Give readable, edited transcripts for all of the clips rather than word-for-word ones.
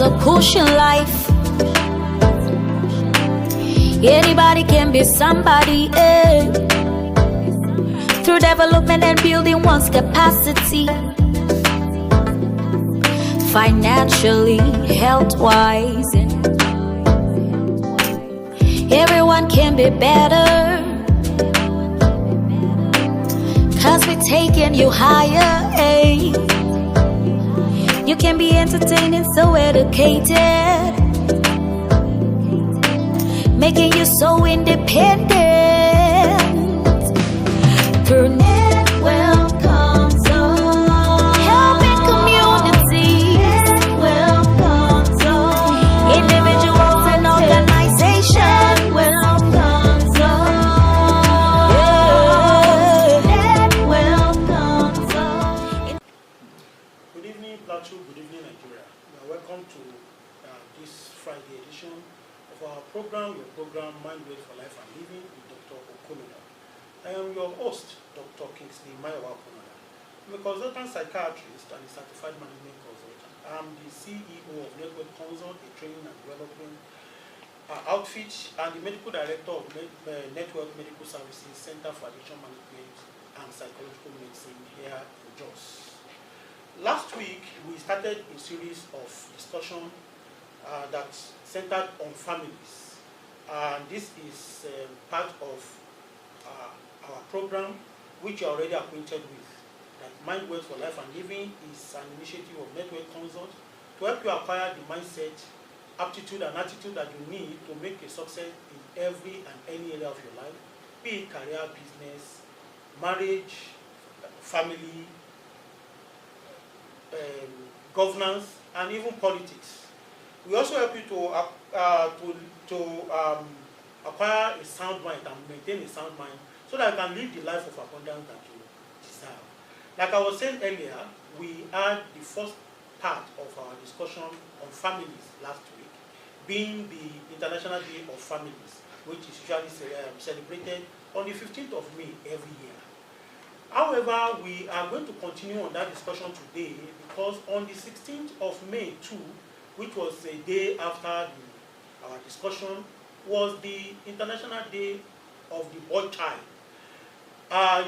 a push in life. Anybody can be somebody, through development and building one's capacity, financially, health-wise. Everyone can be better, 'cause we're taking you higher, You can be entertaining, so educated, making you so independent. Through MindWealth comes on, helping communities. MindWealth comes on, individuals and organizations. MindWealth comes on, MindWealth comes on. Good evening, Plateau. Good evening, Nigeria. Welcome to this Friday edition of our program, your program, MindWealth for Life and Living with Dr. Okonoda. I am your host, Dr. Kingsley Okonoda. I'm a consultant psychiatrist and a certified management consultant. I'm the CEO of Network Consult, a training and development outfit, and the medical director of Network Medical Services Center for Addiction Management and Psychological Medicine here in Jos. Last week, we started a series of discussion that centered on families. And this is part of our program, which you're already acquainted with. That MindWealth for Life and Living is an initiative of Network Consult to help you acquire the mindset, aptitude, and attitude that you need to make a success in every and any area of your life, be it career, business, marriage, family, governance, and even politics. We also help you to acquire a sound mind and maintain a sound mind so that you can live the life of abundance that you desire. Like I was saying earlier, we had the first part of our discussion on families last week, being the International Day of Families, which is usually celebrated on the 15th of May every year. However, we are going to continue on that discussion today because on the 16th of May too, which was a day after our discussion, was the International Day of the Boy Child.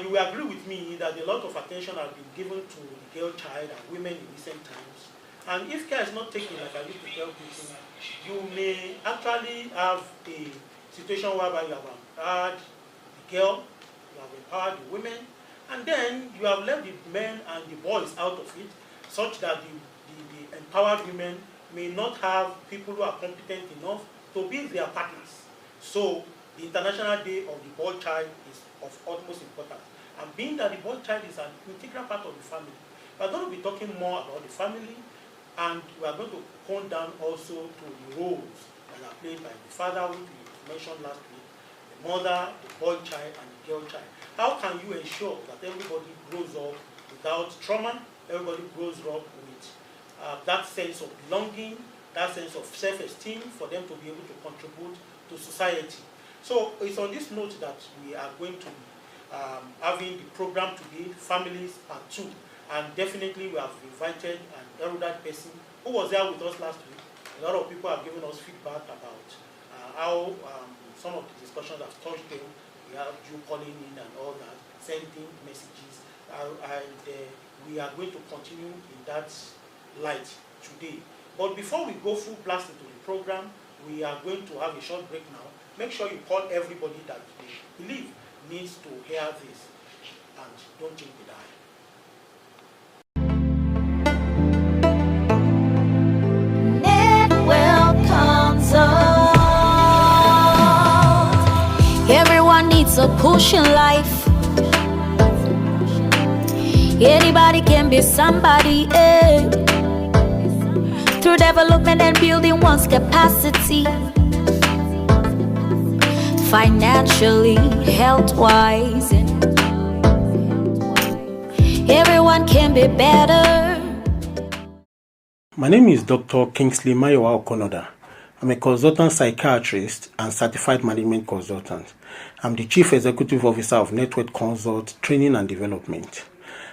You will agree with me that a lot of attention has been given to the girl child and women in recent times. And if care is not taken, like I used to tell people, you may actually have a situation whereby you have empowered the girl, you have empowered the women, and then you have left the men and the boys out of it, such that the empowered women may not have people who are competent enough to be their partners. So the International Day of the Boy Child is of utmost importance. And being that the boy child is an integral part of the family, we are going to be talking more about the family, and we are going to hone down also to the roles that are played by the father, which we mentioned last week, the mother, the boy child, and the girl child. How can you ensure that everybody grows up without trauma, everybody grows up with that sense of belonging, that sense of self-esteem for them to be able to contribute to society? So it's on this note that we are going to be having the program today, Families Part 2. And definitely we have invited an erudite person who was there with us last week. A lot of people have given us feedback about how some of the discussions have touched them. We have you calling in and all that, sending messages. And we are going to continue in that light today. But before we go full blast into the program, we are going to have a short break now. Make sure you call everybody that they believe needs to hear this, and don't change the dial. MindWealth comes on. Everyone needs a push in life. Anybody can be somebody, through development and building one's capacity, financially, health-wise. Everyone can be better. My name is Dr. Kingsley Okonoda. I'm a consultant psychiatrist and certified management consultant. I'm the Chief Executive Officer of Network Consult Training and Development.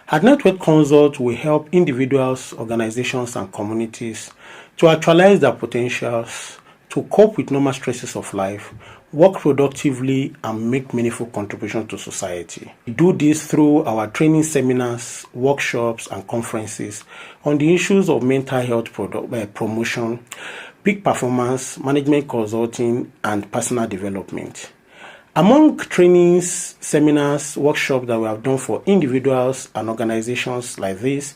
At Network Consult, we help individuals, organizations, and communities to actualize their potentials, to cope with normal stresses of life, work productively, and make meaningful contributions to society. We do this through our training seminars, workshops, and conferences on the issues of mental health promotion, peak performance, management consulting, and personal development. Among trainings, seminars, workshops that we have done for individuals and organizations like this,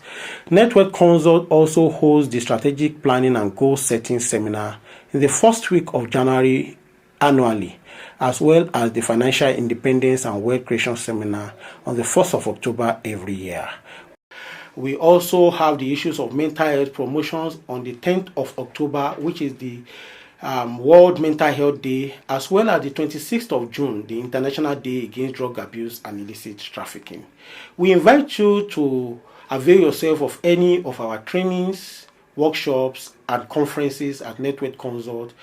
Network Consult also holds the Strategic Planning and Goal Setting Seminar in the first week of January annually, as well as the Financial Independence and Wealth Creation Seminar on the 1st of October every year. We also have the issues of mental health promotions on the 10th of October, which is the World Mental Health Day, as well as the 26th of June, the International Day Against Drug Abuse and Illicit Trafficking. We invite you to avail yourself of any of our trainings, workshops, and conferences at Network Consult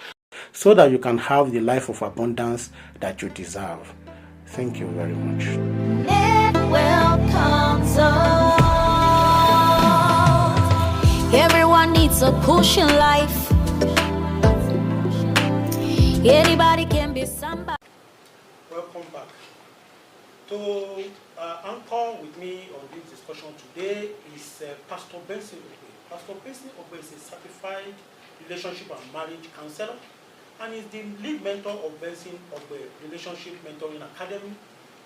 so that you can have the life of abundance that you deserve. Thank you very much. MindWealth Consult. Everyone needs a push in life. Anybody can be somebody. Welcome back. To anchor with me on this discussion today is Pastor Benson Ogbe. Pastor Benson Ogbe is a certified relationship and marriage counselor and is the lead mentor of Benson Ogbe Relationship Mentoring Academy,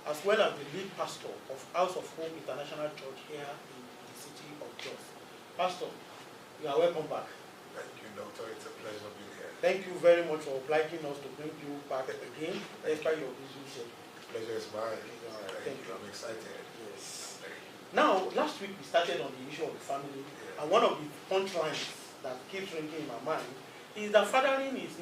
as well as the lead pastor of House of Hope International Church here in the city of Jos. Pastor, you are welcome back. Thank you, Doctor. It's a pleasure being here. Thank you very much for obliging us to bring you back again, despite your busy schedule. Pleasure is mine. Thank you. I'm excited. Yes. Now, last week we started on the issue of the family, and one of the punchlines that keeps ringing in my mind is that fathering is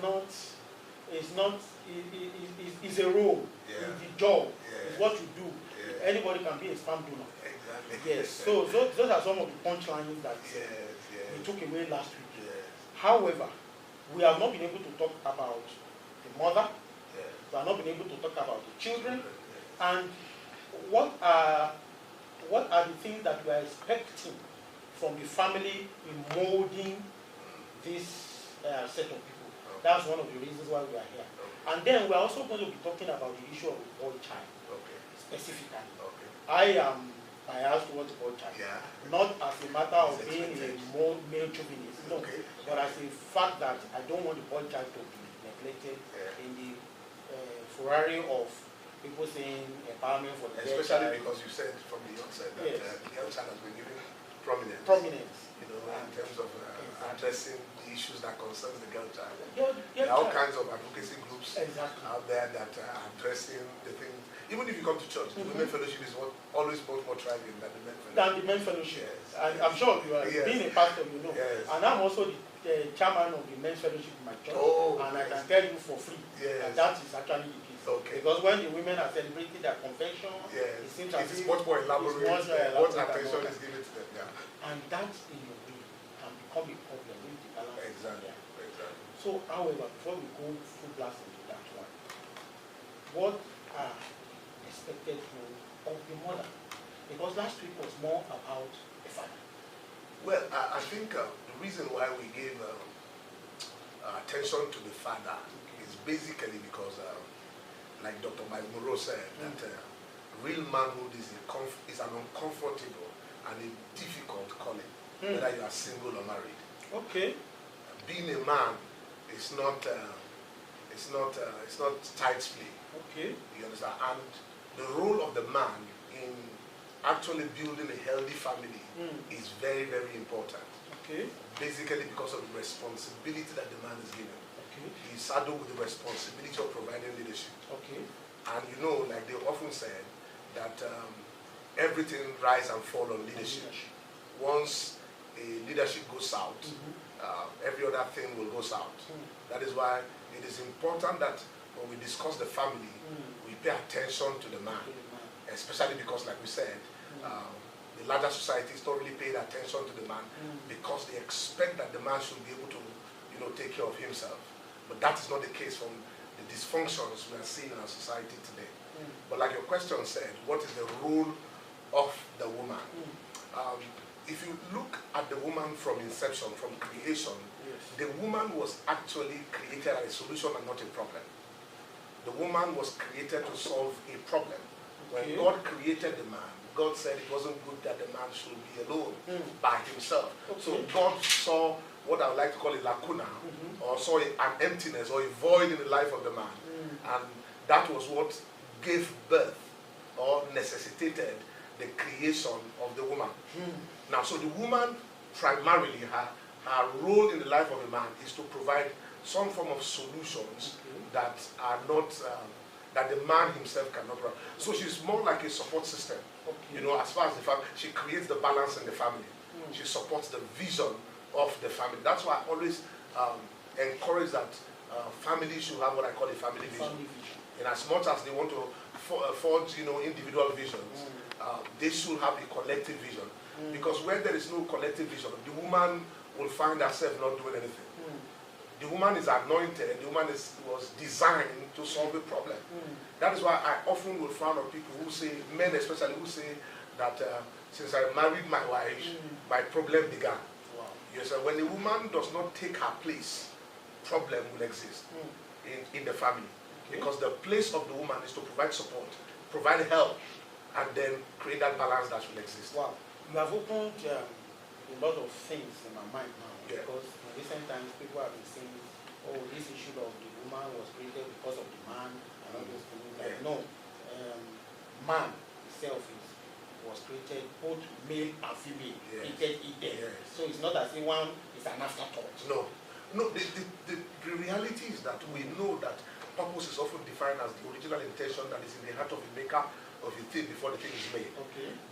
a role, Yeah. it's the job, Yeah. it's what you do. Yeah. Anybody can be a sperm donor. Exactly. Yes. So those are some of the punchlines that we took away last week. Yes. However, we have not been able to talk about the mother. Yes. We have not been able to talk about the children. And what are the things that we are expecting from the family in molding this set of people? That's one of the reasons why we are here. And then we are also going to be talking about the issue of the boy child, specifically. I am biased towards the boy child, not as a matter of being a more male chauvinist, no, but as a fact that I don't want the boy child to be neglected in the Ferrari of people saying empowerment for the Especially because you said from the onset that the girl child has been given prominence. You know, in terms of addressing the issues that concerns the girl child. There are all kinds of advocacy groups out there that are addressing the things. Even if you come to church, the women fellowship is always much more thriving than the men fellowship. And I'm sure you are being a pastor, you know. And I'm also the chairman of the men's fellowship in my church, and I can tell you for free that that is actually the case. Because when the women are celebrating their convention, it seems as if it's much more elaborate. What attention is given to them. And that, in a way, can become a problem with the balance. Exactly. So, however, before we go full blast into that one, what are expected of the mother? Because last week was more about the father. Well, I think the reason why we gave attention to the father is basically because, like Dr. Mike Moreau said, that real manhood is an uncomfortable and a difficult calling, whether you are single or married. Being a man is not child's play. You understand? And the role of the man in actually building a healthy family is very, very important. Basically because of the responsibility that the man is given. He's saddled with the responsibility of providing leadership. And you know, like they often said, that everything rise and fall on leadership. Once a leadership goes out, every other thing will go south. That is why it is important that when we discuss the family, we pay attention to the man. Especially because, like we said, the larger society is not really paying attention to the man because they expect that the man should be able to, take care of himself. But that is not the case from the dysfunctions we are seeing in our society today. But like your question said, what is the role of the woman? If you look at the woman from inception, from creation, The woman was actually created as a solution and not a problem. The woman was created to solve a problem. When God created the man, God said it wasn't good that the man should be alone by himself. So God saw what I would like to call a lacuna, or saw an emptiness or a void in the life of the man. And that was what gave birth or necessitated the creation of the woman. Now, so the woman primarily, her role in the life of a man is to provide some form of solutions that are not, that the man himself cannot provide. So she's more like a support system. You know, as far as the family, she creates the balance in the family. She supports the vision of the family. That's why I always encourage that families should have what I call a family vision. And as much as they want to forge, you know, individual visions, they should have a collective vision. Because when there is no collective vision, the woman will find herself not doing anything. The woman is anointed, the woman was designed to solve a problem. That is why I often will frown on people who say, men especially, who say that since I married my wife, my problem began. Yes, when a woman does not take her place, problem will exist in the family. Because the place of the woman is to provide support, provide help, and then create that balance that should exist. Wow. You have opened a lot of things in my mind now. Because in recent times, people have been saying, oh, this issue of the woman was created because of the man, and all those things. Like, no, man itself was created, both male and female, created equal. So it's not as if one is an afterthought. No. No, the reality is that we know that purpose is often defined as the original intention that is in the heart of the maker of a thing before the thing is made.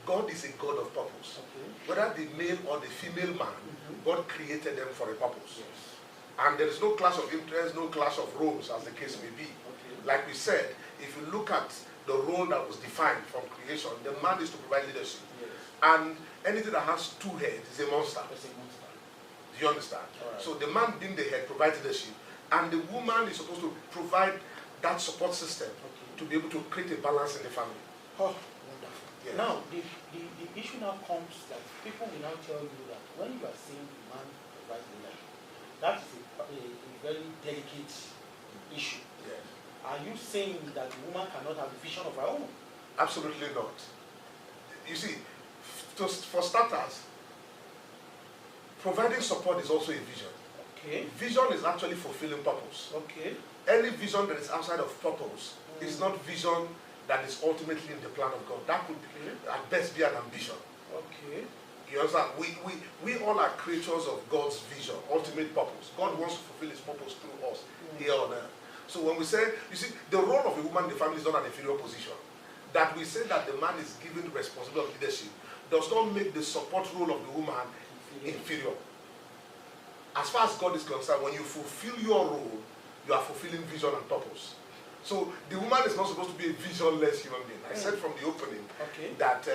God is a God of purpose. Whether the male or the female man, God created them for a purpose. And there is no clash of interest, no clash of roles, as the case may be. Like we said, if you look at the role that was defined from creation, the man is to provide leadership. And anything that has two heads is a monster. Do you understand? So the man being the head provides leadership, and the woman is supposed to provide that support system to be able to create a balance in the family. Oh, wonderful. Now, the issue now comes that people will now tell you that when you are saying the man provides leadership, that is a very delicate issue. Are you saying that the woman cannot have a vision of her own? Absolutely not. You see, for starters, providing support is also a vision. Vision is actually fulfilling purpose. Any vision that is outside of purpose is not vision that is ultimately in the plan of God. That could at best be an ambition. You understand? We all are creatures of God's vision, ultimate purpose. God wants to fulfill his purpose through us here on earth. So when we say, you see, the role of a woman in the family is not an inferior position. That we say that the man is given the responsibility of leadership does not make the support role of the woman inferior. As far as God is concerned, when you fulfill your role, you are fulfilling vision and purpose. So the woman is not supposed to be a visionless human being. I said from the opening that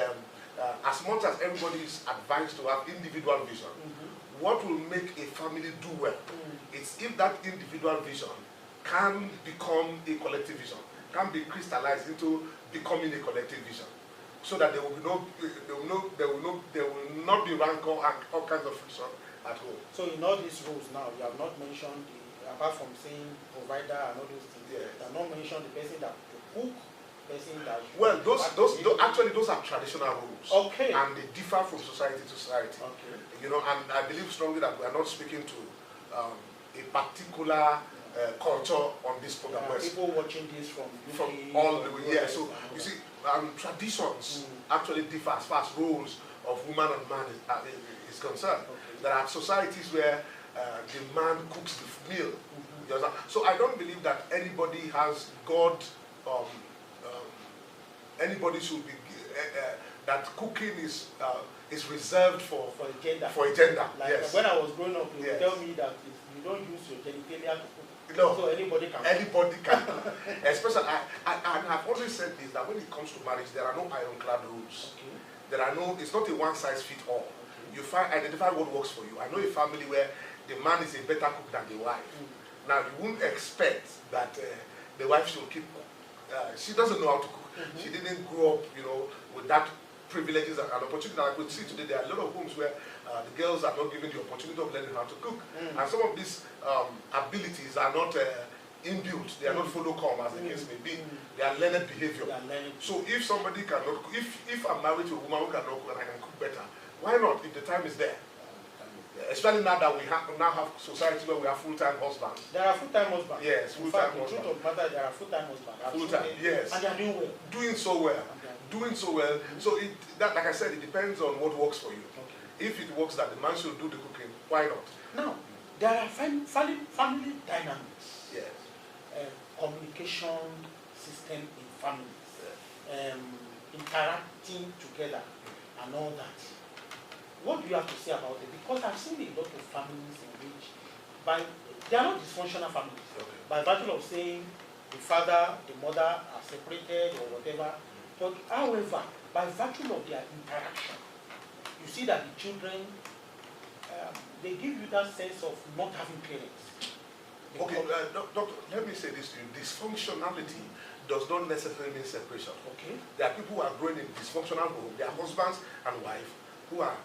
as much as everybody is advised to have individual vision, what will make a family do well is if that individual vision can become a collective vision, can be crystallized into becoming a collective vision, so that there will not be rancor and all kinds of friction at home. So in all these rules now, you have not mentioned apart from saying provider and all those things, you have not mentioned the person that cook, person that. Well, those are traditional rules. And they differ from society to society. You know, and I believe strongly that we are not speaking to a particular culture on this program. People watching this from all the way. So you see, traditions actually differ as far as roles of woman and man is concerned. There are societies where the man cooks the meal. So I don't believe that anybody has God. Anybody should be that cooking is reserved for a gender. Like when I was growing up, they would tell me that you don't use your genitalia to cook. No, so anybody can. Anybody can. Especially, I've always said this, that when it comes to marriage, there are no ironclad rules. There are no. It's not a one size fits all. You identify what works for you. I know a family where the man is a better cook than the wife. Now you wouldn't expect that the wife should keep. She doesn't know how to cook. She didn't grow up, you know, with that privileges and opportunities. I could see today there are a lot of homes where the girls are not given the opportunity of learning how to cook. And some of these abilities are not inbuilt, they are not follow-come, as the case may be. They are learned behavior. So if somebody cannot cook, if I'm married to a woman who cannot cook and I can cook better, why not if the time is there? Especially now that we now have society where we have full-time husbands. There are full-time husbands. Yes, full-time husbands. The truth of the matter, there are full-time husbands. Full-time, yes. And they are doing well. Doing so well. Doing so well. So that, like I said, it depends on what works for you. Okay. If it works that the man should do the cooking, why not? Now, there are family dynamics. Yes. Communication system in families. Interacting together and all that. What do you have to say about it? Because I've seen a lot of families in which, they are not dysfunctional families. Okay. By virtue of saying the father, the mother are separated or whatever. But however, by virtue of their interaction, you see that the children, they give you that sense of not having parents. Okay, doctor, let me say this to you. Dysfunctionality does not necessarily mean separation. Okay. There are people who are growing in dysfunctional homes. There are husbands and wives who are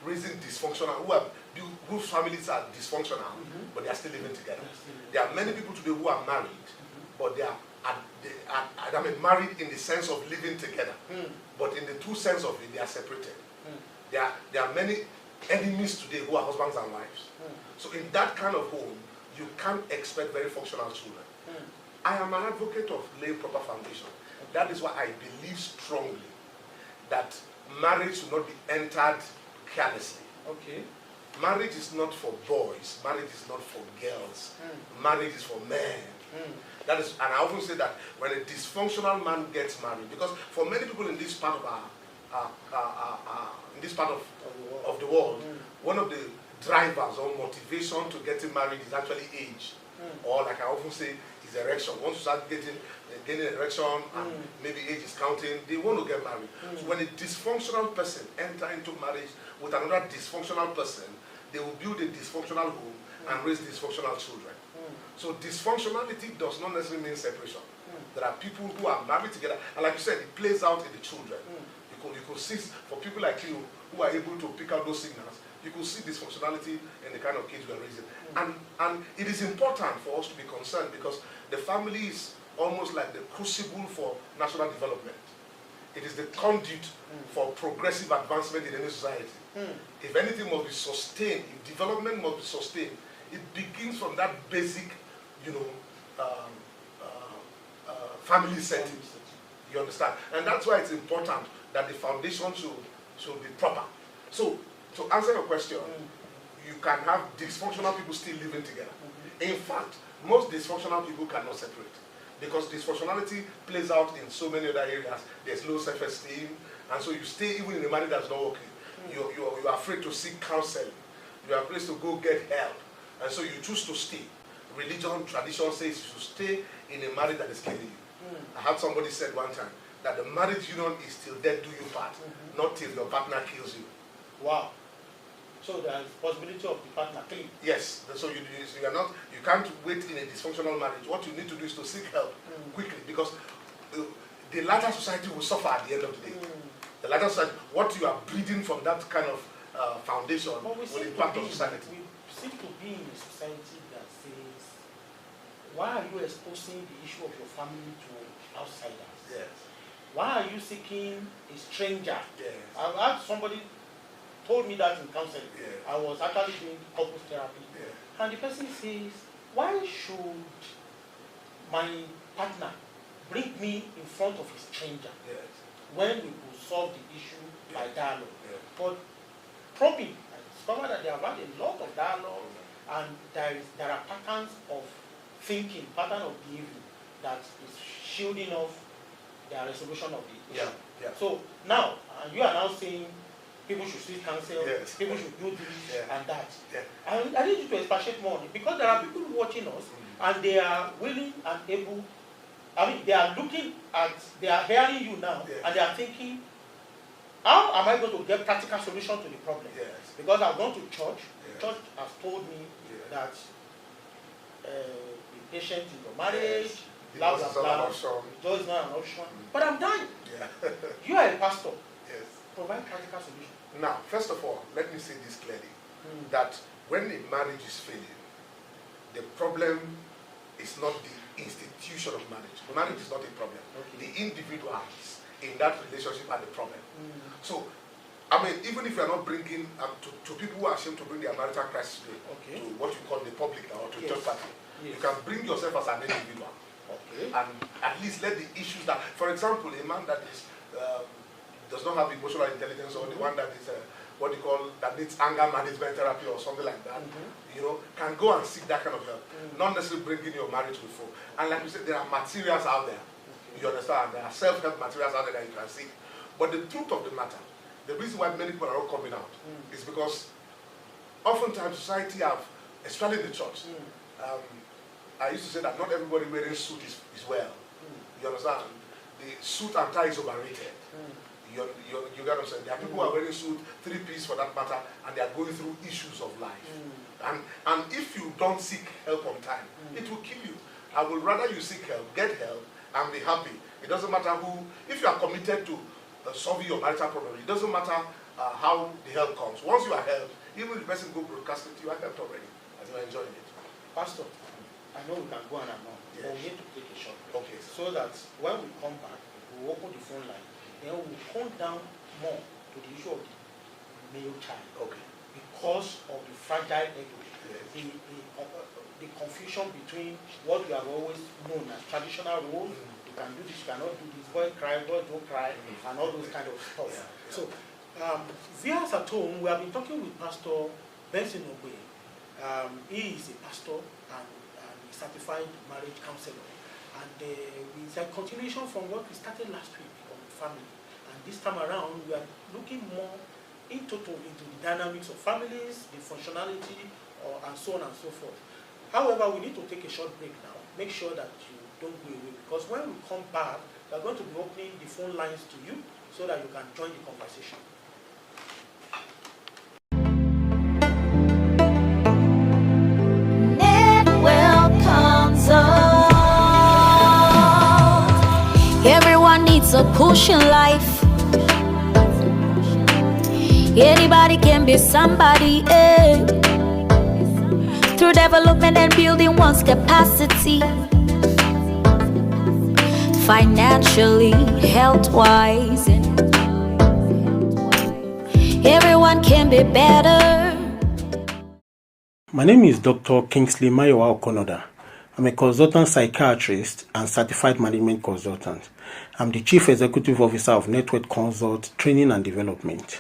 raising dysfunctional, whose families are dysfunctional, but they are still living together. There are many people today who are married, but they are married in the sense of living together, but in the true sense of it, they are separated. There are many enemies today who are husbands and wives. So in that kind of home, you can't expect very functional children. I am an advocate of laying proper foundation. That is why I believe strongly that marriage should not be entered carelessly. Okay. Marriage is not for boys. Marriage is not for girls. Marriage is for men. That is, and I often say that when a dysfunctional man gets married, because for many people in this part of of the world, one of the drivers or motivation to getting married is actually age, or like I often say, is erection. Once you start gaining erection and maybe age is counting, they want to get married. So when a dysfunctional person enter into marriage with another dysfunctional person, they will build a dysfunctional home and raise dysfunctional children. So dysfunctionality does not necessarily mean separation. There are people who are married together, and like you said, it plays out in the children. You could see, for people like you who are able to pick out those signals, you could see dysfunctionality in the kind of kids we are raising. And it is important for us to be concerned because the family is almost like the crucible for national development. It is the conduit for progressive advancement in any society. If anything must be sustained, if development must be sustained, it begins from that basic, family setting. You understand? And that's why it's important that the foundation should be proper. So, to answer your question, you can have dysfunctional people still living together. In fact, most dysfunctional people cannot separate because dysfunctionality plays out in so many other areas. There's low self-esteem, and so you stay even in a marriage that's not working. You are afraid to seek counseling. You are afraid to go get help, and so you choose to stay. Religion, tradition says you should stay in a marriage that is killing you. I had somebody said one time that the marriage union is till death do you part, not till your partner kills you. Wow. So there is possibility of the partner killing. Yes. So you can't wait in a dysfunctional marriage. What you need to do is to seek help quickly because the larger society will suffer at the end of the day. The larger society, what you are breeding from that kind of foundation will impact on society. We seem to be in a society that says, why are you exposing the issue of your family to outsiders? Yes. Why are you seeking a stranger? Yes. I've had somebody told me that in counseling. Yeah. I was actually doing couples therapy. Yeah. And the person says, why should my partner bring me in front of a stranger when we will solve the issue by dialogue? But probing, I discovered that they have had a lot of dialogue and there are patterns of thinking, pattern of behavior that is shielding off their resolution of the issue. So now, you are now saying people should seek counsel, people should do this and that. I need you to expatiate more on it because there are people watching us and they are willing and able, they are looking at, they are hearing you now and they are thinking, how am I going to get practical solution to the problem? Because I've gone to church, the church has told me that be patient in your marriage, blah, blah, blah. Joy is not an option. But I'm dying. You are a pastor. Yes. Provide practical solution. Now, first of all, let me say this clearly, that when a marriage is failing, the problem is not the institution of marriage. Marriage is not a problem. The individuals in that relationship are the problem. So, I mean, even if you are not bringing, to people who are ashamed to bring their marital crisis to what you call the public or to third party, you can bring yourself as an individual. And at least let the issues that, for example, a man that is does not have emotional intelligence, or the one that is what you call that needs anger management therapy or something like that, you know, can go and seek that kind of help. Not necessarily bringing your marriage before. And like you said, there are materials out there. You understand? There are self-help materials out there that you can seek. But the truth of the matter, the reason why many people are not coming out is because oftentimes society have, especially in the church, I used to say that not everybody wearing suit is well. You understand? The suit and tie is overrated. You get what I'm saying? There are people who are wearing suit, 3-piece for that matter, and they are going through issues of life. And if you don't seek help on time, it will kill you. I would rather you seek help, get help, and be happy. It doesn't matter who, if you are committed to solving your marital problem, it doesn't matter how the help comes. Once you are helped, even if the person go broadcast it, you are helped already, and you are enjoying it. Pastor, I know we can go on and on, but we need to take a short break. Okay. So that when we come back, we will open the phone line, then we will come down more to the issue of the male child. Okay. Because of the fragile ego, the confusion between what we have always known as traditional roles, you can do this, you cannot do this, boy cry, boy don't cry, and all those kind of stuff. So, viewers at home, we have been talking with Pastor Benson Ogbe. He is a pastor and a certified marriage counselor. And it's a continuation from what we started last week on family. And this time around, we are looking more into the dynamics of families, the functionality, and so on and so forth. However, we need to take a short break now. Make sure that you don't go away, because when we come back, we are going to be opening the phone lines to you so that you can join the conversation. MindWealth comes up. Everyone needs a push in life. Anybody can be somebody, through development and building one's capacity, financially, health-wise. Everyone can be better. My name is Dr. Kingsley Okonoda. I'm a consultant psychiatrist and certified management consultant. I'm the Chief Executive Officer of Network Consult Training and Development.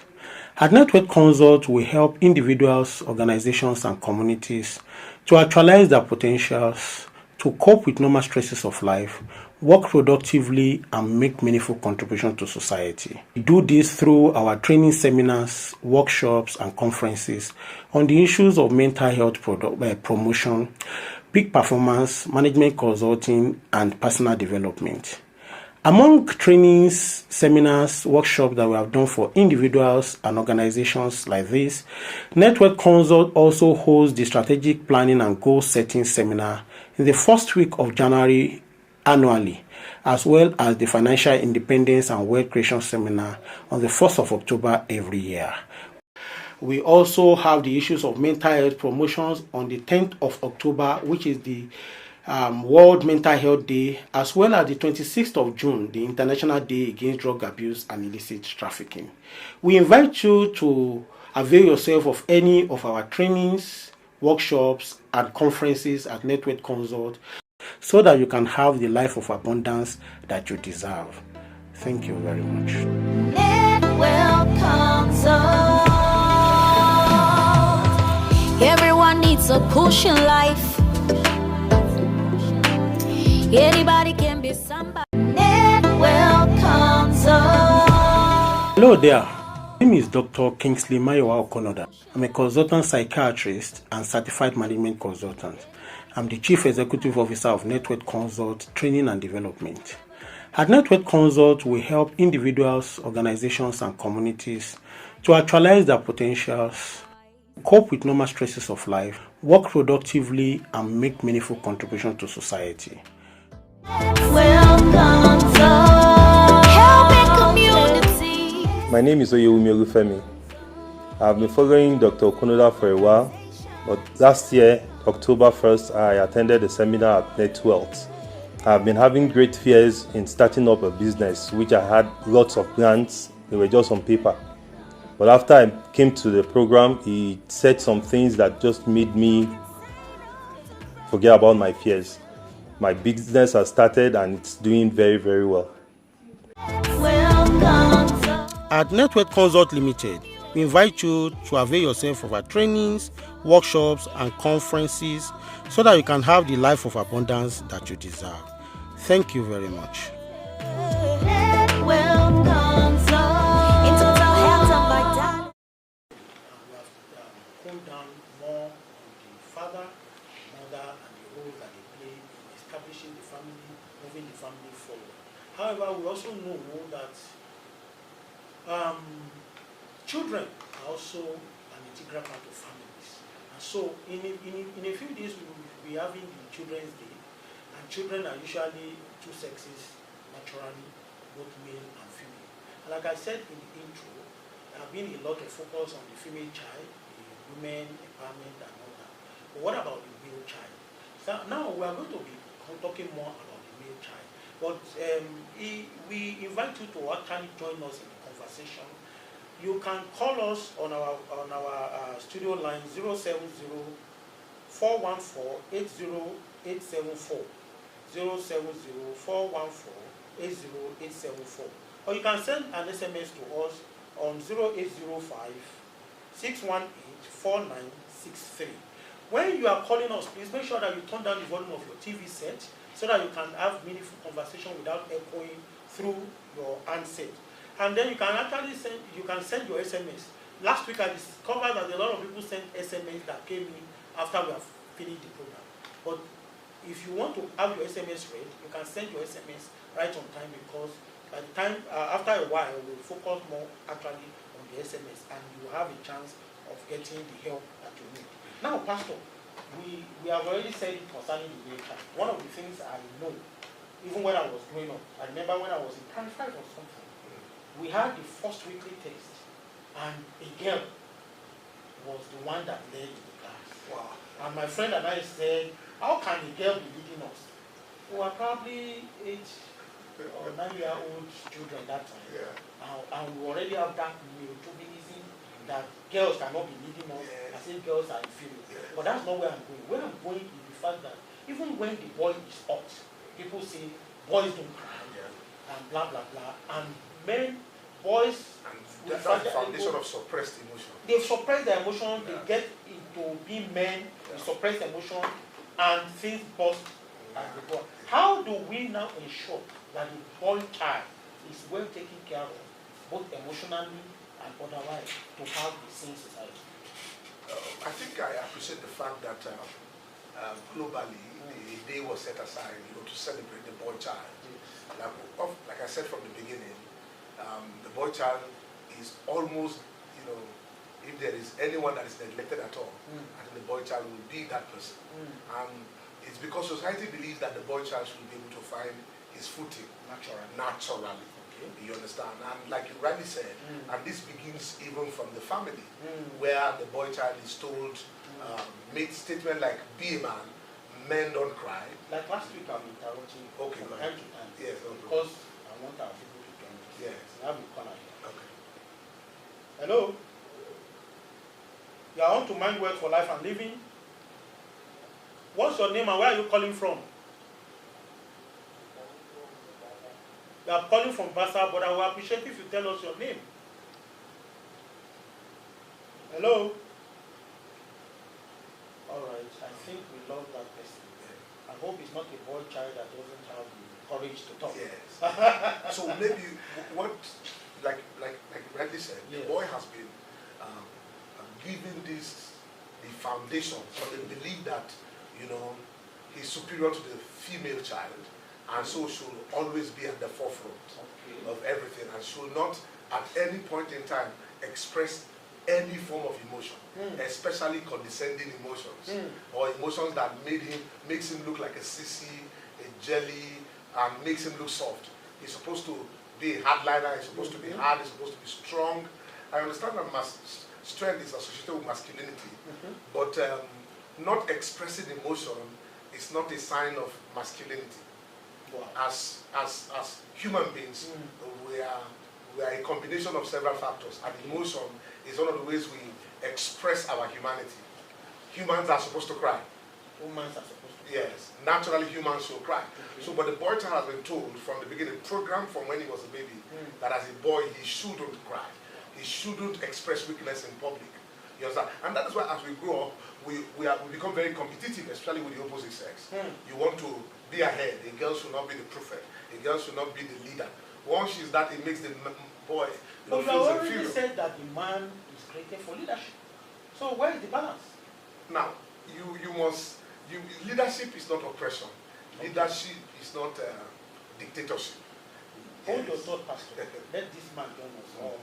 At Network Consult, we help individuals, organizations, and communities to actualize their potentials, to cope with normal stresses of life, work productively, and make meaningful contributions to society. We do this through our training seminars, workshops, and conferences on the issues of mental health promotion, peak performance, management consulting, and personal development. Among trainings, seminars, workshops that we have done for individuals and organizations like this, Network Consult also holds the Strategic Planning and Goal Setting Seminar in the first week of January annually, as well as the Financial Independence and Wealth Creation Seminar on the 1st of October every year. We also have the issues of mental health promotions on the 10th of October, which is the World Mental Health Day, as well as the 26th of June, the International Day Against Drug Abuse and Illicit Trafficking. We invite you to avail yourself of any of our trainings, workshops, and conferences at Network Consult so that you can have the life of abundance that you deserve. Thank you very much. MindWealth comes up. Everyone needs a push in life. Anybody can be somebody. MindWealth comes up. Hello there. My name is Dr. Kingsley Okonoda. I'm a consultant psychiatrist and certified management consultant. I'm the Chief Executive Officer of Network Consult Training and Development. At Network Consult, we help individuals, organizations, and communities to actualize their potentials, cope with normal stresses of life, work productively, and make meaningful contributions to society. Welcome to helping community. My My name is Oyewumi Olufemi. I've been following Dr. Okonoda for a while, but last year, October 1st, I attended a seminar at MindWealth. I've been having great fears in starting up a business, which I had lots of plans. They were just on paper. But after I came to the program, he said some things that just made me forget about my fears. My business has started and it's doing very, very well. At Network Consult Limited, we invite you to avail yourself of our trainings, workshops, and conferences so that you can have the life of abundance that you deserve. Thank you very much. Honed down more on the father, mother, and the role that they play in establishing the family, moving the family forward. However, we also know that children are also an integral part of families. And so in a few days we will be having the Children's Day, and children are usually two sexes naturally, both male and female. And like I said in the intro, there have been a lot of focus on the female child, the women empowerment and all that. But what about the male child? So now we are going to be talking more about the male child. But we invite you to actually join us in the conversation. You can call us on our studio line 070-414-80874, 070-414-80874, or you can send an SMS to us on 0805-618-4963. When you are calling us, please make sure that you turn down the volume of your TV set so that you can have meaningful conversation without echoing through your handset. And then you can actually send your SMS. Last week I discovered that a lot of people sent SMS that came in after we have finished the program. But if you want to have your SMS read, you can send your SMS right on time, because by the time, after a while, we'll focus more actually on the SMS, and you have a chance of getting the help that you need. Now, Pastor, we have already said it concerning the male child. One of the things I know, even when I was growing up, I remember when I was in primary 5 or something, we had the first weekly test, and a girl was the one that led the class. Wow. And my friend and I said, how can a girl be leading us? We were probably 8 or 9-year-old children that time. Yeah. And we already have that chauvinism that girls cannot be leading us, Yes. as if girls are inferior. Yes. But that's not where I'm going. Where I'm going is the fact that even when the boy is hot, people say boys don't cry, and blah blah blah. And men, boys, And that's the foundation of suppressed emotion. they suppress their emotion, Yeah. they get into being men, they suppress their emotion, and things burst as they go. How do we now ensure that the boy child is well taken care of, both emotionally and otherwise, to have the same society? I think I appreciate the fact that globally the day was set aside, to celebrate the boy child. Like I said from the beginning, the boy child is almost, if there is anyone that is neglected at all, I think the boy child will be that person. And it's because society believes that the boy child should be able to find his footing naturally. Okay. You understand? And like you rightly said, and this begins even from the family, where the boy child is told, make statement like, be a man, men don't cry. Like last week, I'm interrupting Okay, from go ahead. time to time, Yes, because I want our people to join us. Yes. We have a caller here. Okay. Hello? You are on to MindWealth for Life and Living. What's your name and where are you calling from? You are calling from Basa, but I will appreciate if you tell us your name. Hello? Alright, I think we lost that person. I hope it's not a boy child that doesn't have the courage to talk. Yes. So maybe what, like rightly said, Yes. the boy has been given the foundation, so they believe that, he's superior to the female child, and so should always be at the forefront of everything, and should not at any point in time express any form of emotion, especially condescending emotions, or emotions that makes him look like a sissy, a jelly, and makes him look soft. He's supposed to be a hardliner, it's supposed to be hard, it's supposed to be strong. I understand that strength is associated with masculinity, but not expressing emotion is not a sign of masculinity. Wow. As human beings, we are a combination of several factors, and emotion is one of the ways we express our humanity. Humans are supposed to cry. Humans are supposed to. Yes, naturally humans should cry. So, but the boy child has been told from the beginning, programmed from when he was a baby, that as a boy he shouldn't cry. He shouldn't express weakness in public. You understand? And that is why as we grow up, we become very competitive, especially with the opposite sex. You want to be ahead. A girl should not be the prophet. A girl should not be the leader. Once she's that, it makes the boy But you feels already inferior. said that the man is created for leadership. So where is the balance? Now, leadership is not oppression. Leadership is not dictatorship. Hold your thought, Pastor. Let this man join us. Oh,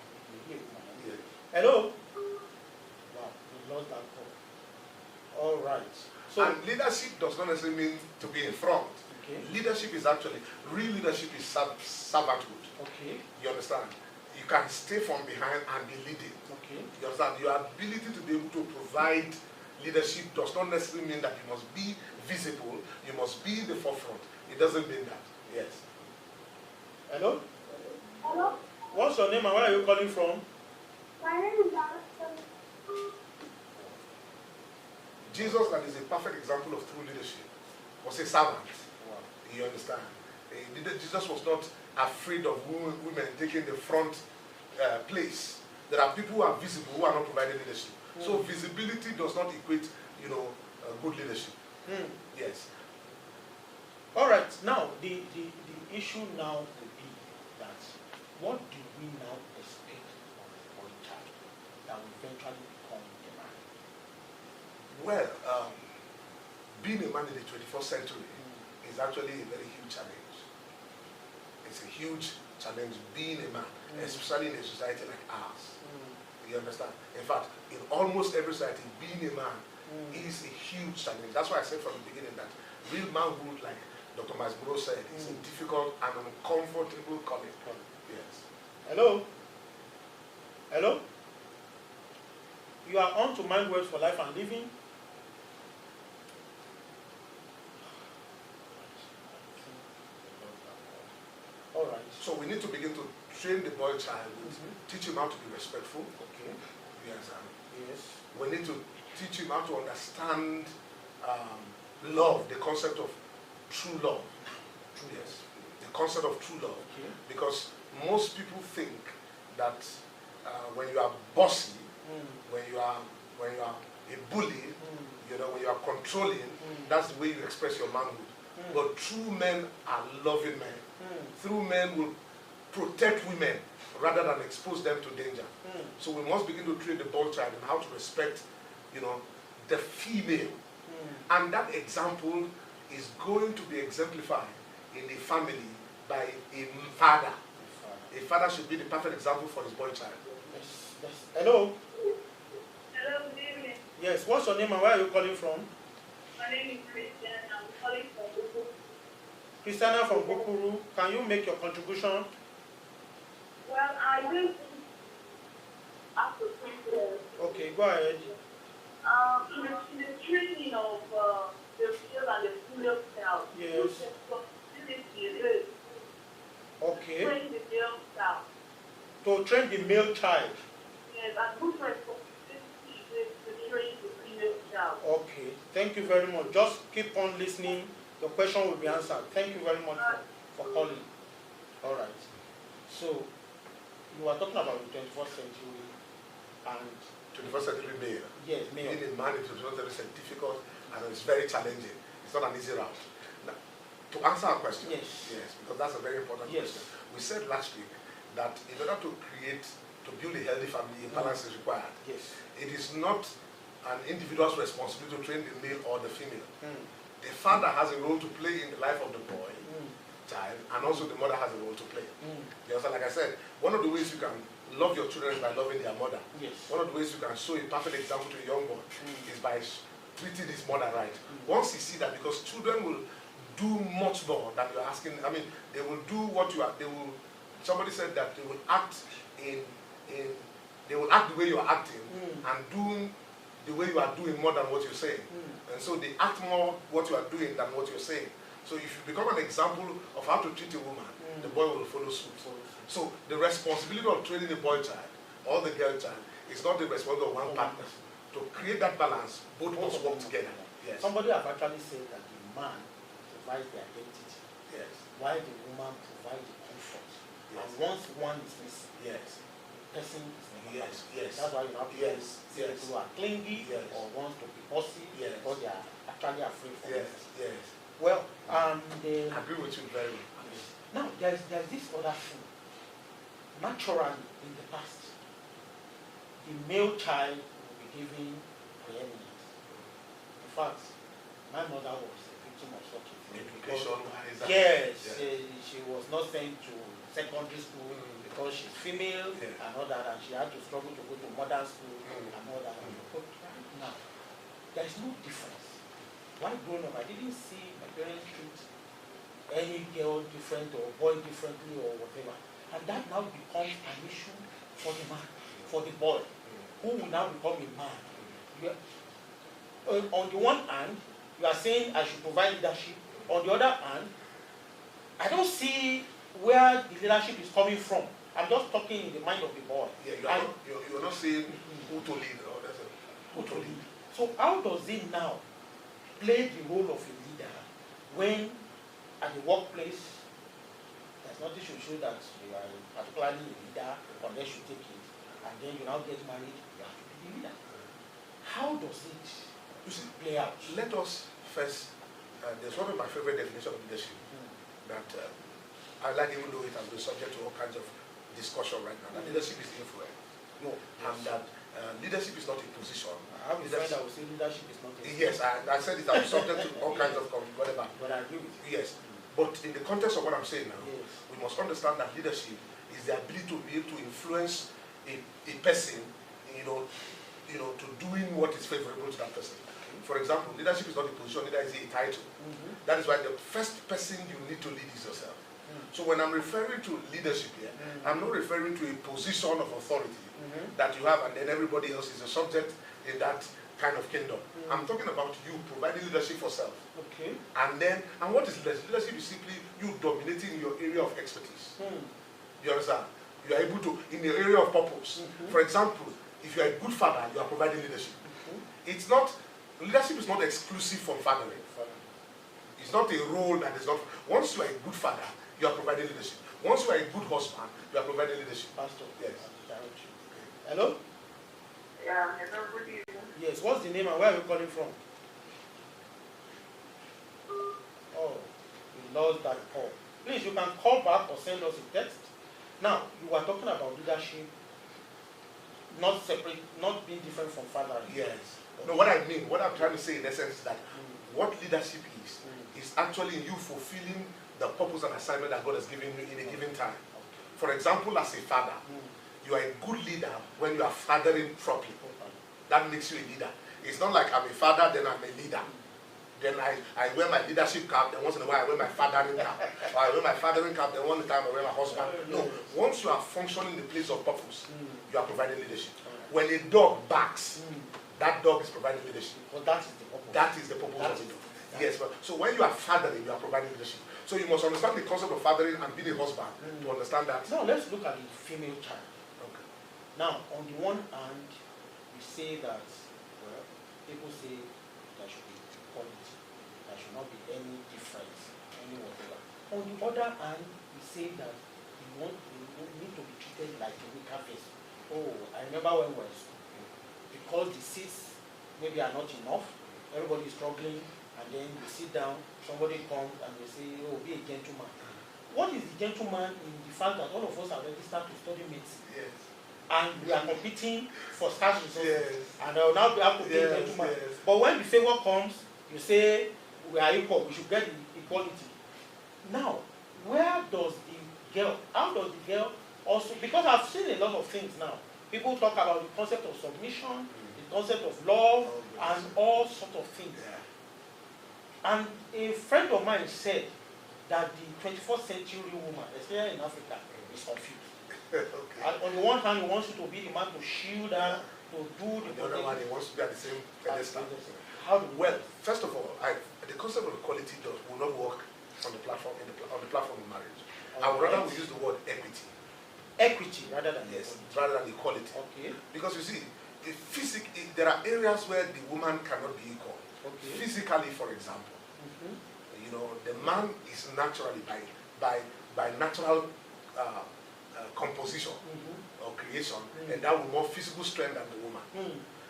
yeah. Hello? Wow, we lost that call. All right. So, And leadership does not necessarily mean to be in front. okay. Leadership is actually, real leadership is servanthood. Okay. You understand? You can stay from behind and be leading. Okay. You understand? Your ability to be able to provide leadership does not necessarily mean that you must be visible, you must be in the forefront. It doesn't mean that. Yes. Hello? Hello? What's your name and where are you calling from? My name is Alex. Jesus, that is a perfect example of true leadership, was a servant. Wow. You understand? Jesus was not afraid of women taking the front place. There are people who are visible who are not providing leadership. So visibility does not equate, good leadership. Yes. All right. Now, the issue now will be that what do we now expect of the boy child that will eventually become a man? Well, being a man in the 21st century is actually a very huge challenge. It's a huge challenge being a man, especially in a society like ours. You understand? In fact, in almost every society, being a man is a huge challenge. That's why I said from the beginning that real manhood, like Dr. Masbro said, is a difficult and uncomfortable calling. Yes. Hello? Hello? You are on to MindWealth for Life and Living. All right. So we need to begin to train the boy child, teach him how to be respectful. Okay. Yes. Yes. We need to teach him how to understand love, the concept of true love. Yes, the concept of true love. Okay. Because most people think that when you are bossy, when you are a bully, when you are controlling, that's the way you express your manhood. But true men are loving men. True men will protect women rather than expose them to danger. So we must begin to train the boy child in how to respect, the female. And that example is going to be exemplified in a family by a father. A father should be the perfect example for his boy child. Yes. Yes. Hello? Hello, good evening. Yes. What's your name and where are you calling from? My name is Christian. I'm calling from Bukuru. Christiana from Bukuru. Can you make your contribution? Well, I will after 3 years. Okay, go ahead. In the training of the male and the female child. Yes. Okay. Train the male child. To train the male child. Yes, and whose responsibility is to train the female child. Okay. Thank you very much. Just keep on listening. The question will be answered. Thank you very much for calling. All right. So, you are talking about the 21st century and 21st century male. yes, male. Being a man in the 21st century is difficult and it's very challenging. It's not an easy route. Now, to answer our question, Yes. because that's a very important Yes. question. We said last week that in order to build a healthy family, a balance is required. Yes. It is not an individual's responsibility to train the male or the female. Mm. The father has a role to play in the life of the boy, child, and also the mother has a role to play. You understand? Like I said, one of the ways you can love your children is by loving their mother. Yes. One of the ways you can show a perfect example to a young boy is by treating his mother right. Once you see that, because children will do much more than you're asking, they will do what you are, they will somebody said that they will act they will act the way you are acting and do the way you are doing more than what you're saying. And so they act more what you are doing than what you're saying. So if you become an example of how to treat a woman, the boy will follow suit. So the responsibility of training a boy child or the girl child is not the responsibility of one partner. To create that balance, both must work together. Yes. Somebody have actually said that the man provides the identity, Yes. while the woman provides the comfort. Yes. And once one is missing, Yes. the person is never Yes. happy. Yes. That's why you have to Yes. see Yes. people who are clingy Yes. or want to be bossy Yes. because they are actually afraid for Yes. it. Yes. Well, I agree with you very much. now there's this other thing. Naturally, in the past, the male child will be given preeminence. In fact, my mother was a victim of such a thing. Education. Yes, Yeah. she was not sent to secondary school because she's female and all that, and she had to struggle to go to modern school and all that. But right now, there's no difference. While growing up, I didn't see my parents treat any girl different or boy differently or whatever. And that now becomes an issue for the man, for the boy, who will now become a man. You are, on the one hand, you are saying I should provide leadership. On the other hand, I don't see where the leadership is coming from. I'm just talking in the mind of the boy. Yeah, you're not saying who to lead. Or that's who to lead. So how does it now play the role of a leader when at the workplace there's nothing to show that you are particularly a leader unless you take it, and then you now get married, you have to be the leader. How does it play out? Let us first, there's one of my favorite definitions of leadership that I like, even though it has been subject to all kinds of discussion right now, that leadership is influence. No. And that leadership is not a position. I have a friend that will say leadership is not a position. Yes, I said it, I'm subject to all kinds of whatever. But I agree with you. Yes. But in the context of what I'm saying now, Yes. we must understand that leadership is the ability to be able to influence a person, to doing what is favorable to that person. For example, leadership is not a position, neither is it a title. That is why the first person you need to lead is yourself. So when I'm referring to leadership here, I'm not referring to a position of authority that you have and then everybody else is a subject in that kind of kingdom. I'm talking about you providing leadership for self. Okay. And what is leadership? Leadership is simply you dominating your area of expertise. You understand? You are able to, in the area of purpose. For example, if you are a good father, you are providing leadership. It's not, leadership is not exclusive from fathering. It's not a role that is not, once you are a good father, you are providing leadership. Once you are a good husband, you are providing leadership. Pastor. Yes. Hello? Yeah, hello, good evening. Yes, what's the name and where are you calling from? Oh, we lost that call. Please, you can call back or send us a text. Now, you were talking about leadership, not separate, not being different from fathering. Yes. No, what I mean, what I'm trying to say in essence is that what leadership is actually you fulfilling the purpose and assignment that God has given you in a given time. For example, as a father, you are a good leader when you are fathering properly. That makes you a leader. It's not like I'm a father, then I'm a leader. Then I wear my leadership cap, then once in a while I wear my fathering cap. Or I wear my fathering cap, then one time I wear my husband. No, once you are functioning in the place of purpose, you are providing leadership. When a dog barks, that dog is providing leadership. But that is the purpose. That is the purpose of it. Yes, but so when you are fathering, you are providing leadership. So you must understand the concept of fathering and being a husband to understand that. Now let's look at the female child. Okay. Now, on the one hand, we say that, well, people say there should be equality. There should not be any difference, any whatever. On the other hand, we say that we need to be treated like a weaker vessel. Oh, I remember when we were in school, because the seats maybe are not enough, everybody is struggling, and then you sit down, somebody comes and they say, oh, be a gentleman. What is the gentleman in the fact that all of us are registered to study medicine? Yes. And we are competing for scarce resources. Yes. And I will now have to be a gentleman. Yes. But when the favor comes, you say, we are equal, we should get the equality. Now, where does the girl, how does the girl also, because I've seen a lot of things now. People talk about the concept of submission, the concept of love, and all sorts of things. Yeah. And a friend of mine said that the 21st century woman, especially in Africa, is confused. Okay. And on the one hand, he wants you to be the man to shield her, to do the The other one, he wants to be at the same pedestal. How do Well, first of all, the concept of equality will not work on the platform on the platform of marriage. I would rather we use the word equity. Equity rather than rather than equality. Okay. Because you see, there are areas where the woman cannot be equal. Okay. Physically, for example, you know, the man is naturally by natural composition or creation, and that will more physical strength than the woman.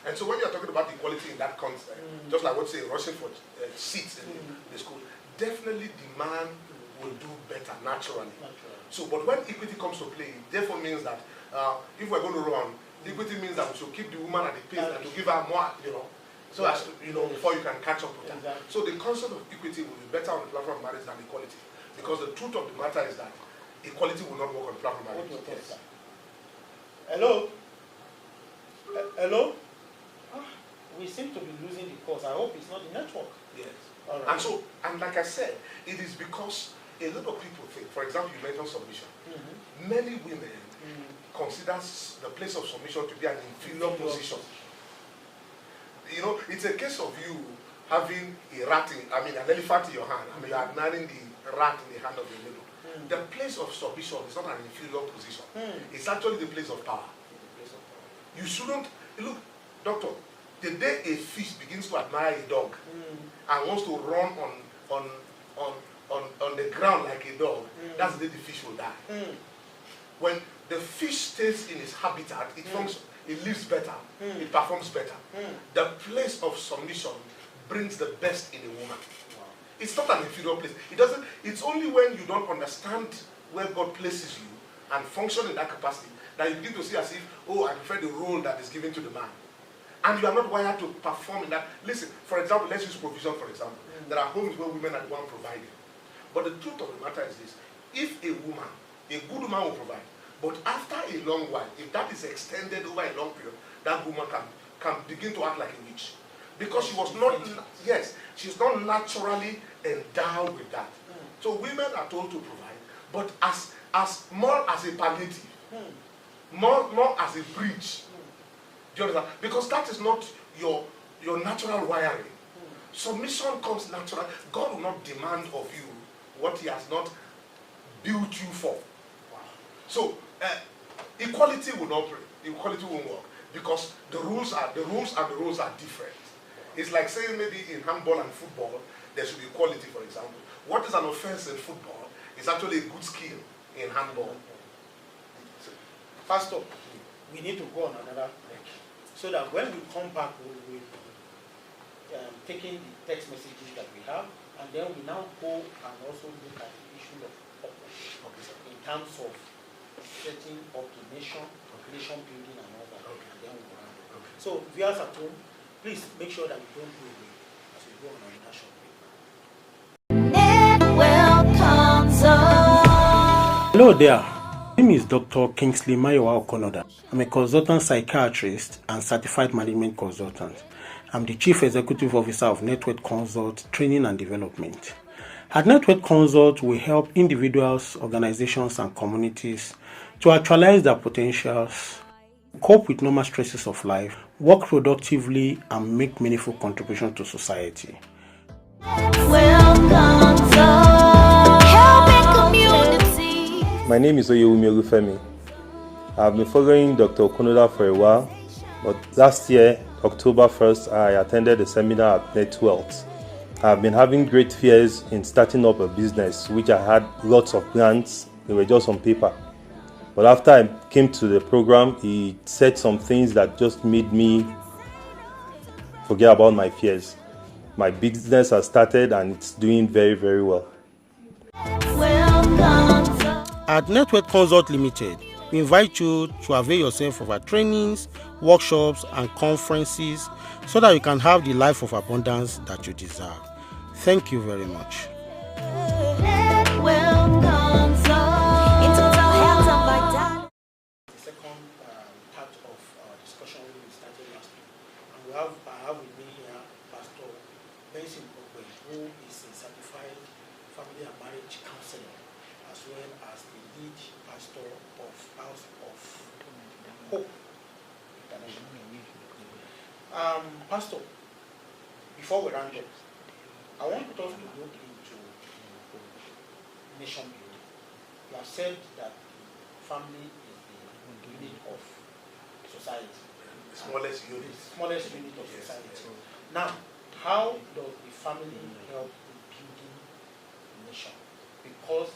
And so when you're talking about equality in that context, just like what say rushing for seats in the school, definitely the man will do better naturally. So, but when equity comes to play, it therefore means that if we're going to run, equity means that we should keep the woman at the pace and to give her more, you know, so as to, you know, before you can catch up with her. Exactly. So the concept of equity will be better on the platform of marriage than equality, because the truth of the matter is that equality will not work on the platform of marriage. Yes. Hello? Hello? We seem to be losing the course. I hope it's not the network. Yes. All right. And so, and like I said, it is because a lot of people think, for example, you mentioned submission. Many women consider the place of submission to be an inferior position. You know, it's a case of you having an elephant in your hand. I mean, you are admiring the rat in the hand of the middle. The place of submission is not an inferior position. It's actually the place of power. You shouldn't look, doctor. The day a fish begins to admire a dog and wants to run on the ground like a dog, that's the day the fish will die. When the fish stays in its habitat, it lives better, it performs better. The place of submission brings the best in a woman. It's not an inferior place. It's only when you don't understand where God places you and function in that capacity that you begin to see as if, oh, I prefer the role that is given to the man. And you are not wired to perform in that. Listen, for example, let's use provision, for example. There are homes where women are the one providing. But the truth of the matter is this. If a good woman will provide, but after a long while, if that is extended over a long period, that woman can begin to act like a witch. Because she was not, she's not naturally endowed with that. So women are told to provide, but as more as a palliative, more as a bridge. Do you understand? Because that is not your natural wiring. Submission comes natural. God will not demand of you what He has not built you for. So equality will not work because the rules are different. It's like saying maybe in handball and football there should be equality, for example. What is an offense in football is actually a good skill in handball. Pastor, we need to go on another break so that when we come back, we'll be taking the text messages that we have, and then we now go and also look at the issue of purpose in terms of setting up the nation building and all that, and then we'll go around. So, viewers at home, please make sure that you don't go away as we go on another short break. MindWealth comes up. Hello there. My name is Dr. Kingsley Okonoda. I'm a consultant psychiatrist and certified management consultant. I'm the Chief Executive Officer of Network Consult Training and Development. At Network Consult, we help individuals, organizations, and communities to actualize their potentials, cope with normal stresses of life, work productively, and make meaningful contributions to society. Welcome to helping community. My name is Olufemi. I've been following Dr. Okonoda for a while, but last year, October 1st, I attended a seminar at MindWealth. I've been having great fears in starting up a business, which I had lots of plans. They were just on paper. But after I came to the program, he said some things that just made me forget about my fears. My business has started and it's doing very, very well. At Network Consult Limited, we invite you to avail yourself of our trainings, workshops, and conferences so that you can have the life of abundance that you deserve. Thank you very much. The second part of our discussion we started last week. And I have with me here Pastor Benson Ogbe, who is a certified family and marriage counselor. well as the lead pastor of House of Hope International. Pastor, before we round up, I want us to look into nation building. You have said that family is the unit of society. Smallest unit. Smallest unit of society. Now, how does the family help in building a nation? Because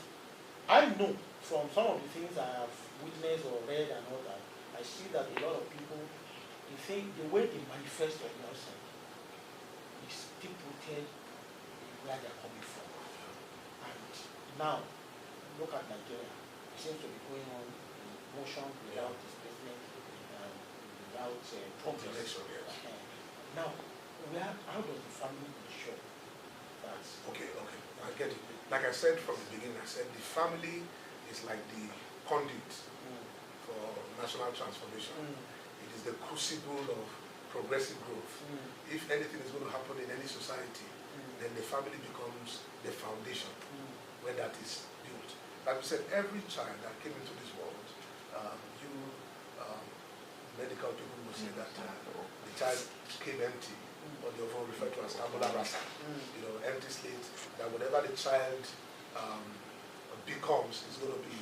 I know from some of the things I have witnessed or read and all that, I see that a lot of people, they think the way they manifest on the outside is deep rooted in where they are coming from. And now, look at Nigeria. It seems to be going on in motion without displacement, without progress. Now, how does the family ensure that? Okay, I get it. Like I said from the beginning, I said the family is like the conduit for national transformation. It is the crucible of progressive growth. If anything is going to happen in any society, then the family becomes the foundation where that is built. Like we said, every child that came into this world, medical people will say that the child came empty, or they often refer to as tabula rasa, empty slate, that whatever the child becomes is going to be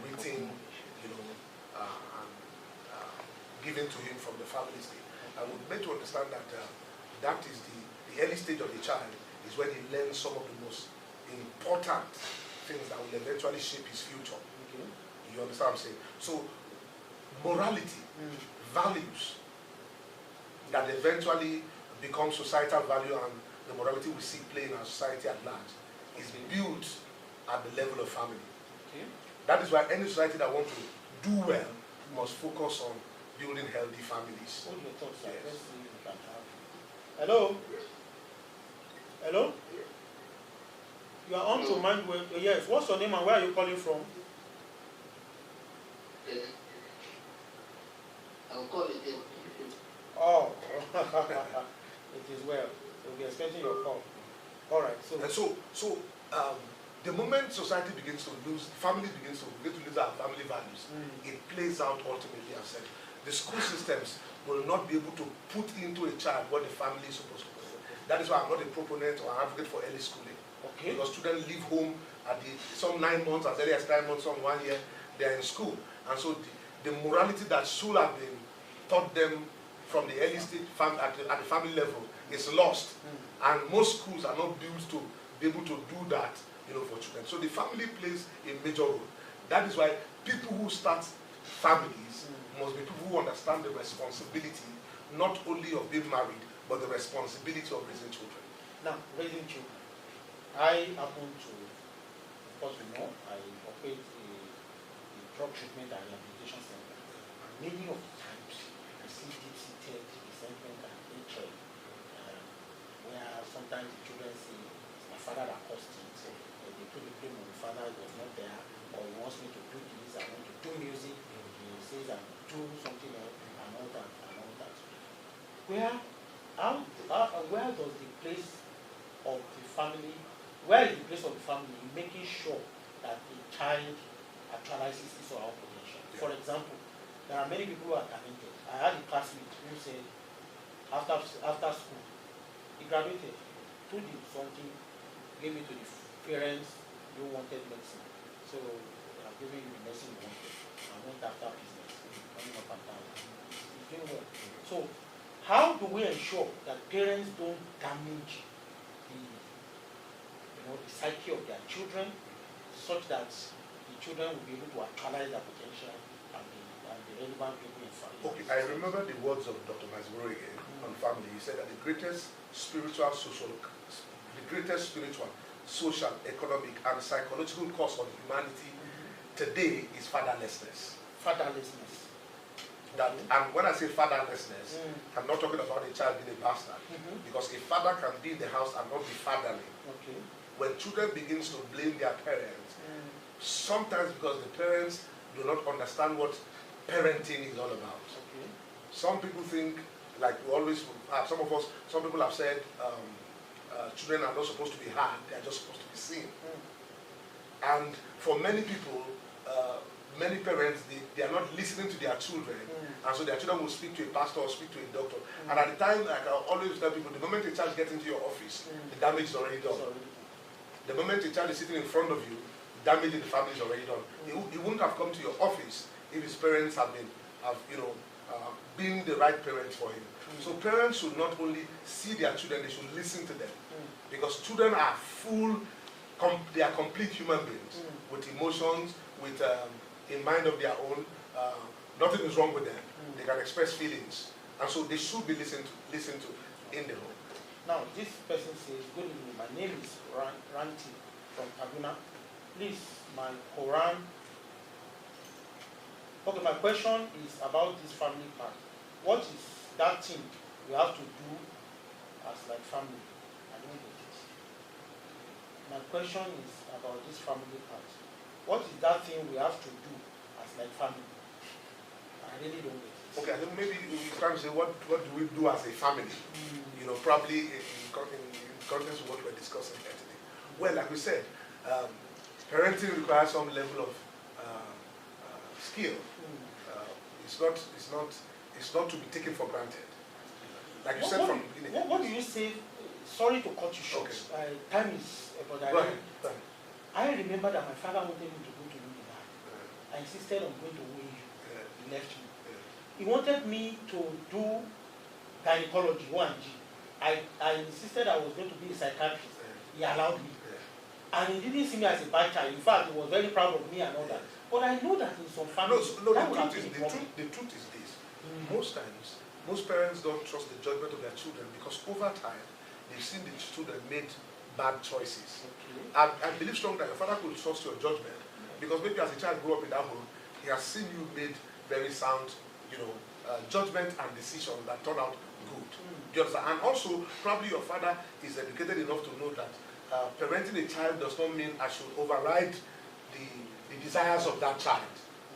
written, and given to him from the family state. I would make to understand that that is the early stage of the child is when he learns some of the most important things that will eventually shape his future. You understand what I'm saying? So, morality, values that eventually become societal value and the morality we see play in our society at large is built at the level of family. That is why any society that wants to do well must focus on building healthy families. Hold your thoughts, sir. Yes. Let's see if we can have. Hello? Hello? You are on to MindWealth. Yes. What's your name and where are you calling from? Yes. I'll call it again. Oh, it is well. We'll be expecting your call. All right. So, the moment society begins to lose, family begins to lose our family values, it plays out ultimately as said. The school systems will not be able to put into a child what the family is supposed to do. That is why I'm not a proponent or an advocate for early schooling. Okay. Because students leave home at some 9 months, as early as 9 months, some 1 year, they are in school. And so the morality that should have been taught them from the early stage at the family level is lost. And most schools are not built to be able to do that, for children. So the family plays a major role. That is why people who start families must be people who understand the responsibility, not only of being married, but the responsibility of raising children. Now, raising children. I happen to, of course you know, I operate a drug treatment and rehabilitation center. And many of the times, I see deep-seated resentment and hatred, where sometimes the children say, it's my father that caused it. So they put the blame on the father, he was not there, or he wants me to do this, I want to do music, he says I do something else, and all that, and all that. Where does the place of the family, where is the place of the family in making sure that the child actualizes his or her potential? Yeah. For example, there are many people who are talented. I had a classmate who said, after school, he graduated, told him something, gave it to the parents who wanted medicine. So I gave him the medicine he wanted. I went after business, running up and down. He's doing well. So how do we ensure that parents don't damage the psyche of their children, such that the children will be able to actualize their potential and the relevant people in family? Okay, I remember the words of Dr. Mazmuro again on family. He said that the greatest spiritual, social, economic, and psychological cause of humanity today is fatherlessness. Fatherlessness. That, and when I say fatherlessness, I'm not talking about a child being a bastard, because a father can be in the house and not be fatherly. Okay. When children begins to blame their parents, sometimes because the parents do not understand what parenting is all about. Okay. Some people think, like we always have, some people have said, children are not supposed to be heard, they are just supposed to be seen. And for many people, many parents, they are not listening to their children, and so their children will speak to a pastor or speak to a doctor. And at the time, like I always tell people, the moment a child gets into your office, the damage is already done. The moment a child is sitting in front of you, the damage in the family is already done. He wouldn't have come to your office if his parents have been the right parents for him. So parents should not only see their children, they should listen to them. Because children are they are complete human beings with emotions, with a mind of their own. Nothing is wrong with them. They can express feelings. And so they should be listened to in the home. Now, this person says, good evening, my name is Ranti from Kaduna. Please, my Quran. Okay, my question is about this family part. What is that thing we have to do as like family? I don't get it. My question is about this family part. What is that thing we have to do as like family? I really don't get it. Okay, I think maybe you can say what do we do as a family? You know, probably in context of what we're discussing here today. Well, like we said, parenting requires some level of skill. It's not to be taken for granted. Like you said from the beginning. What do you say? Sorry to cut you short. Okay. Time is about I remember that my father wanted me to go to Unilag. I insisted on going to OAU. He left me. He wanted me to do gynecology, 1G. I insisted I was going to be a psychiatrist. He allowed me. And he didn't see me as a bad child. In fact, he was very proud of me and all that. But I know that in some families, the truth is this. Most times, most parents don't trust the judgment of their children because over time, they've seen the children made bad choices. I believe strongly that your father could trust your judgment because maybe as a child grew up in that home, he has seen you made very sound, judgment and decisions that turn out good. Do you understand? And also, probably your father is educated enough to know that parenting a child does not mean I should override the desires of that child.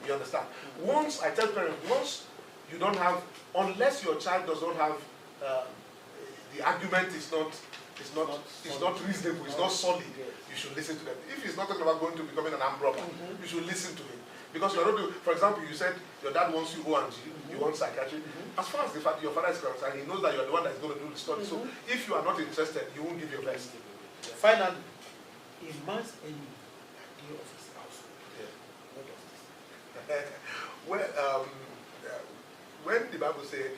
You understand? I tell parents, once you don't have, unless your child does not have, the argument is not reasonable, it's not solid, you should listen to them. If he's not talking about going to becoming an armed robber, you should listen to him. Because you're not doing, for example, you said your dad wants you O&G, you want psychiatry. As far as your father is concerned, he knows that you're the one that's going to do the study. So if you are not interested, you won't give your best. Finally, a man's enemy idea of his household. What does this mean? Well, when the Bible said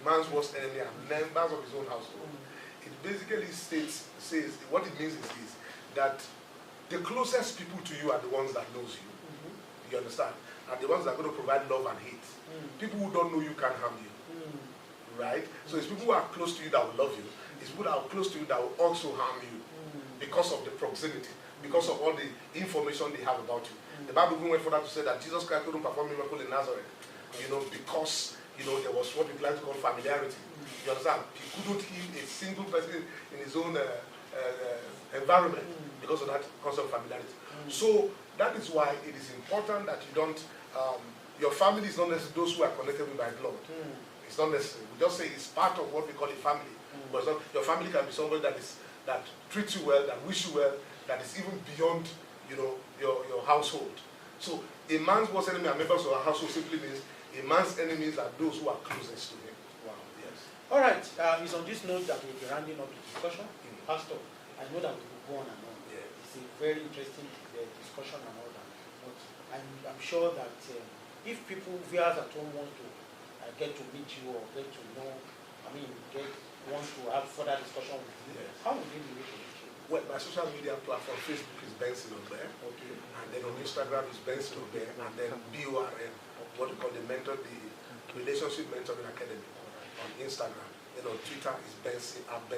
the man's worst enemy are members of his own household, it basically says what it means is this, that the closest people to you are the ones that knows you. You understand? Are the ones that are going to provide love and hate. People who don't know you can harm you. Right? So it's people who are close to you that will love you. It's people that are close to you that will also harm you because of the proximity, because of all the information they have about you. The Bible even went further to say that Jesus Christ couldn't perform miracle in Nazareth, because there was what we like to call familiarity. You understand? He couldn't heal a single person in his own environment because of that concept of familiarity. So that is why it is important that you don't, your family is not necessarily those who are connected with by blood. It's not necessary. We just say it's part of what we call a family. But it's not, your family can be somebody that treats you well, that wish you well, that is even beyond, your household. So a man's worst enemy and members of a household simply means a man's enemies are those who are closest to him. Wow. Yes. All right. It's on this note that we'll be rounding up the discussion. Pastor, I know that we will go on and on. It's a very interesting discussion and all that. But I'm sure that if people, viewers at home, want to get to meet you or get to know, want to have further discussion with you, how would they be able to reach you? Well, my social media platform, Facebook is Benson Ogbe. Okay. And then on Instagram is Benson Ogbe. And then BORN, what we call the Relationship Mentoring Academy on Instagram. Then on Twitter is Benson Ogbe.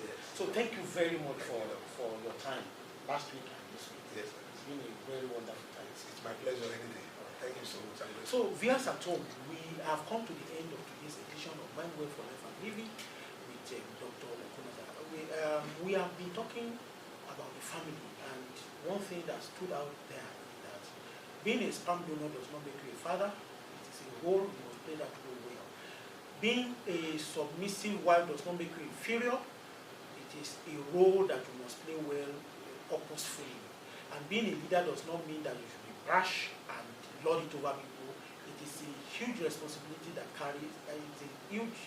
Yes. So thank you very much for your time last week and this week. Yes. It's been a very wonderful time. It's my pleasure any day. Thank you so much. So, viewers at home, we have come to the end of today's edition of MindWealth for Life and Living with Dr. Okonoda. We have been talking about the family, and one thing that stood out there is that being a sperm donor does not make you a father. It is a role, you must play that role well. Being a submissive wife does not make you inferior. It is a role that you must play well, purposefully. And being a leader does not mean that you should be brash and lord it over people. It is a huge responsibility that carries, it's a huge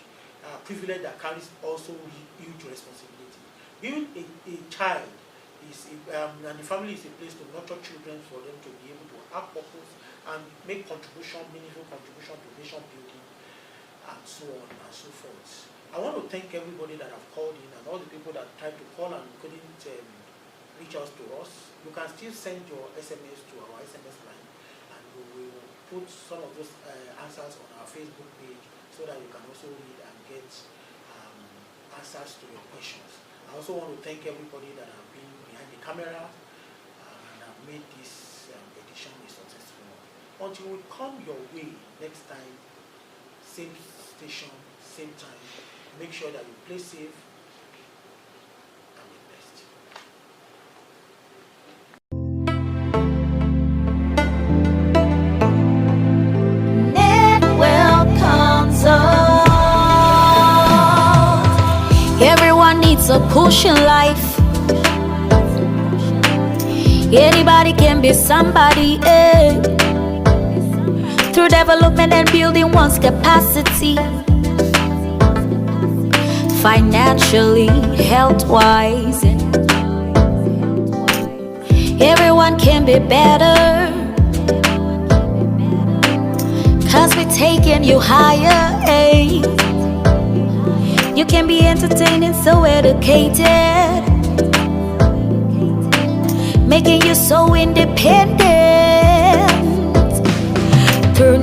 privilege that carries also huge responsibility. Being a child is, and the family is a place to nurture children for them to be able to have purpose and make contribution, meaningful contribution to nation building, and so on and so forth. I want to thank everybody that have called in and all the people that tried to call and couldn't reach out to us. You can still send your SMS to our SMS line, and we will put some of those answers on our Facebook page so that you can also read and get answers to your questions. I also want to thank everybody that have been behind the camera and have made this edition a successful one. Until we come your way next time, same station, same time, make sure that you play safe and be blessed. MindWealth consult. Everyone needs a push in life. Anybody can be somebody, through development and building one's capacity, financially, health-wise. Everyone can be better, 'cause we're taking you higher, You can be entertained and so educated, making you so independent through